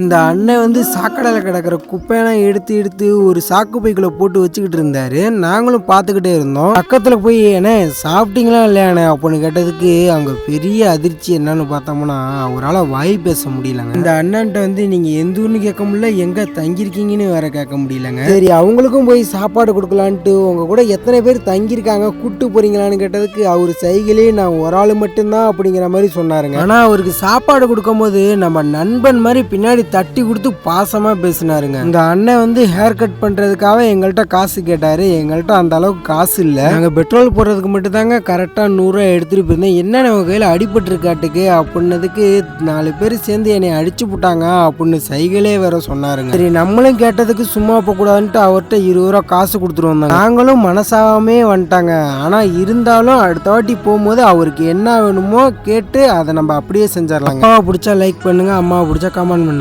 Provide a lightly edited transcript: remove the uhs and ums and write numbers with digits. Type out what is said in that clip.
இந்த அண்ணன் வந்து சாக்கடையில் கிடக்கிற குப்பையெல்லாம் எடுத்து எடுத்து ஒரு சாக்கு பைக்குள்ள போட்டு வச்சுக்கிட்டு இருந்தாரு. நாங்களும் பார்த்துக்கிட்டே இருந்தோம். பக்கத்தில் போய் அண்ணே சாப்பிட்டீங்களா இல்லையாண்ணே அப்படின்னு கேட்டதுக்கு அங்கே பெரிய அதிர்ச்சி என்னன்னு பார்த்தோம்னா அவரால் வாய் பேச முடியலங்க. இந்த அண்ணன்ட்ட வந்து நீங்கள் எந்த ஊர்னு கேட்க முடியல, எங்கே தங்கியிருக்கீங்கன்னு வேற கேட்க முடியலங்க. சரி அவங்களுக்கும் போய் சாப்பாடு கொடுக்கலான்ட்டு உங்க கூட எத்தனை பேர் தங்கியிருக்காங்க கூட்டு போறீங்களான்னு கேட்டதுக்கு அவர் சைக்கிளே நான் ஒரு ஆள் மட்டும்தான் அப்படிங்கிற மாதிரி சொன்னாருங்க. ஆனால் அவருக்கு சாப்பாடு கொடுக்கும்போது நம்ம நண்பன் மாதிரி பின்னாடி தட்டி கொடுத்து பாசமா பேசினாருங்க. இந்த அண்ணன் வந்து ஹேர் கட் பண்றதுக்காக எங்கள்கிட்ட காசு கேட்டாரு. எங்கள்கிட்ட அந்த அளவுக்கு காசு இல்ல. நாங்க பெட்ரோல் போடுறதுக்கு மட்டும் தாங்க கரெக்டா 100 ரூபாய் எடுத்துட்டு போயிருந்தேன். என்ன நம்ம கையில அடிபட்டு இருக்காட்டுக்கு அப்படின்னதுக்கு 4 பேர் சேர்ந்து என்னை அடிச்சு போட்டாங்க அப்படின்னு சைக்கிளே வேற சொன்னாருங்க. சரி நம்மளும் கேட்டதுக்கு சும்மா போக கூடாதுன்ட்டு அவர்கிட்ட 20 ரூபா காசு கொடுத்துட்டு வந்தாங்க. நாங்களும் மனசாவே வந்துட்டாங்க. ஆனா இருந்தாலும் அடுத்த வாட்டி போகும்போது அவருக்கு என்ன வேணுமோ கேட்டு அதை நம்ம அப்படியே செஞ்சிடலாங்க. அம்மாவை பிடிச்சா லைக் பண்ணுங்க, அம்மாவை பிடிச்சா கமெண்ட் பண்ணுங்க.